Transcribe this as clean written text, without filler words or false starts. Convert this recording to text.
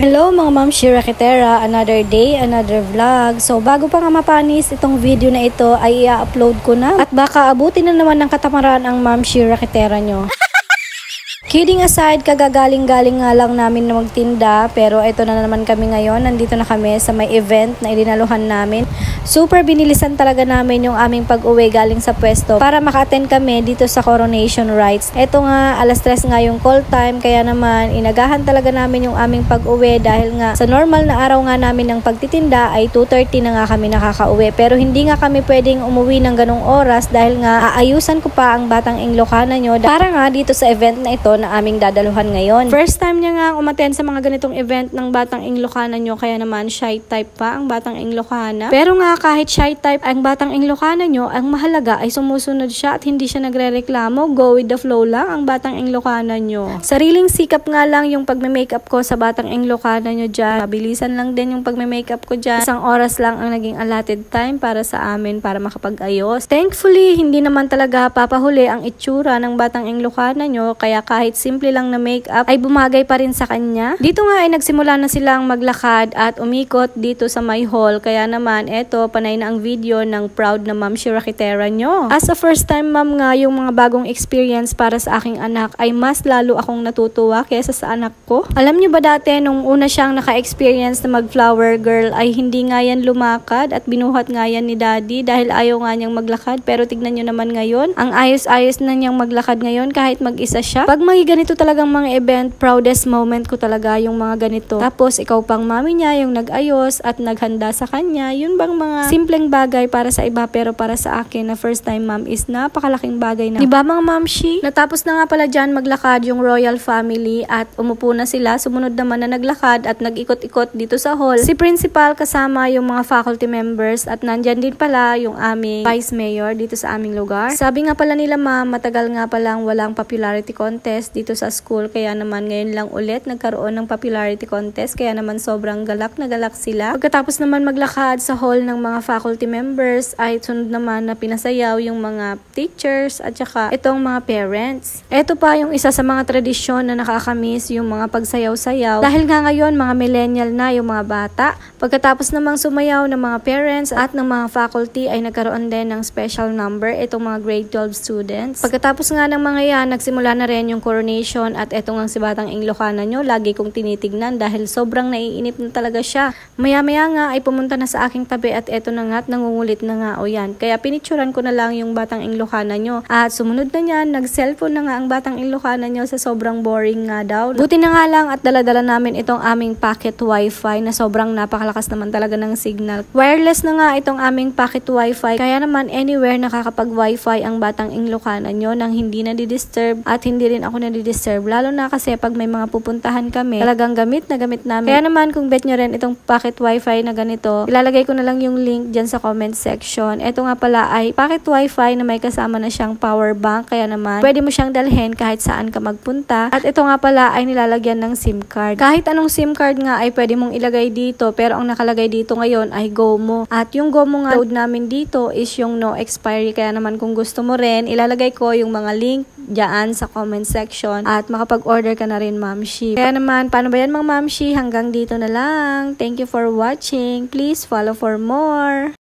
Hello mga Ma'am Shira Kitera, another day, another vlog. So bago pa nga mapanis itong video na ito ay i-upload ko na at baka abutin na naman ng katamaran ang Ma'am Shira Kitera nyo. Kidding aside, kagagaling-galing nga lang namin na magtinda pero ito na naman kami ngayon. Nandito na kami sa may event na idinaluhan namin. Super binilisan talaga namin yung aming pag-uwi galing sa pwesto para maka-attend kami dito sa coronation rites. Ito nga, alas 3 nga yung call time kaya naman inagahan talaga namin yung aming pag-uwi dahil nga sa normal na araw nga namin ng pagtitinda ay 2:30 na nga kami nakaka-uwi. Pero hindi nga kami pwedeng umuwi ng ganong oras dahil nga aayusan ko pa ang Batang Ilocana nyo para nga dito sa event na ito na aming dadaluhan ngayon. First time niya nga umattend sa mga ganitong event ng Batang Ilocana nyo kaya naman shy type pa ang Batang Ilocana. Pero nga kahit shy type ang Batang Ilocana nyo, ang mahalaga ay sumusunod siya at hindi siya nagre-reklamo. Go with the flow lang ang Batang Ilocana nyo. Sariling sikap nga lang yung pagme-makeup ko sa Batang Ilocana nyo dyan. Mabilisan lang din yung pagme-makeup ko dyan. 1 oras lang ang naging allotted time para sa amin para makapag-ayos. Thankfully, hindi naman talaga papahuli ang itsura ng Batang Ilocana nyo kaya kahit simple lang na makeup ay bumagay pa rin sa kanya. Dito nga ay nagsimula na silang maglakad at umikot dito sa my hall kaya naman eto panay na ang video ng proud na Ma'am Shira Kitera nyo. As a first time ma'am nga yung mga bagong experience para sa aking anak ay mas lalo akong natutuwa kaysa sa anak ko. Alam nyo ba dati nung una siyang naka-experience na mag-flower girl ay hindi nga yan lumakad at binuhat nga yan ni daddy dahil ayaw nga niyang maglakad pero tignan nyo naman ngayon ang ayos-ayos na niyang maglakad ngayon kahit mag-isa siya. Pag may ganito talagang mga event, proudest moment ko talaga yung mga ganito. Tapos ikaw pang mami niya yung nag-ayos at naghanda sa kanya. Yun bang mga simpleng bagay para sa iba pero para sa akin na first time ma'am is napakalaking bagay na. Diba mga mamshi? Natapos na nga pala dyan maglakad yung royal family at umupo na sila. Sumunod naman na naglakad at nag-ikot-ikot dito sa hall. Si principal kasama yung mga faculty members at nandyan din pala yung aming vice mayor dito sa aming lugar. Sabi nga pala nila ma'am, matagal nga palang walang popularity contest dito sa school kaya naman ngayon lang ulit nagkaroon ng popularity contest kaya naman sobrang galak na galak sila. Pagkatapos naman maglakad sa hall ng mga faculty members ay sunod naman na pinasayaw yung mga teachers at saka itong mga parents. Ito pa yung isa sa mga tradisyon na nakakamiss yung mga pagsayaw-sayaw dahil nga ngayon mga millennial na yung mga bata. Pagkatapos namang sumayaw ng mga parents at ng mga faculty ay nagkaroon din ng special number itong mga grade 12 students. Pagkatapos nga ng mga yan nagsimula na rin yung coronation at eto nga si Batang Ilocana nyo, lagi kong tinitignan dahil sobrang naiinip na talaga siya. Maya-maya nga ay pumunta na sa aking tabi at eto na nga at nangungulit na nga o yan. Kaya pinicturan ko na lang yung Batang Ilocana nyo. At sumunod na niyan, nag-cellphone na nga ang Batang Ilocana nyo sa sobrang boring nga daw. Buti na nga lang at daladala namin itong aming pocket wifi na sobrang napakalakas naman talaga ng signal. Wireless na nga itong aming pocket wifi kaya naman anywhere nakakapag-wifi ang Batang Ilocana nyo nang hindi na-disturb at hindi rin ako na-disturb. Lalo na kasi pag may mga pupuntahan kami, talagang gamit na gamit namin. Kaya naman kung bet nyo rin itong pocket wifi na ganito, ilalagay ko na lang yung link dyan sa comment section. Ito nga pala ay pocket wifi na may kasama na siyang power bank. Kaya naman, pwede mo siyang dalhin kahit saan ka magpunta. At ito nga pala ay nilalagyan ng SIM card. Kahit anong SIM card nga ay pwede mong ilagay dito. Pero ang nakalagay dito ngayon ay GoMo. At yung GoMo nga load namin dito is yung no expiry. Kaya naman kung gusto mo rin, ilalagay ko yung mga link dyan sa comment section at makapag-order ka na rin mamshi. Kaya naman, paano ba yan mga mamshi? Hanggang dito na lang. Thank you for watching. Please follow for more.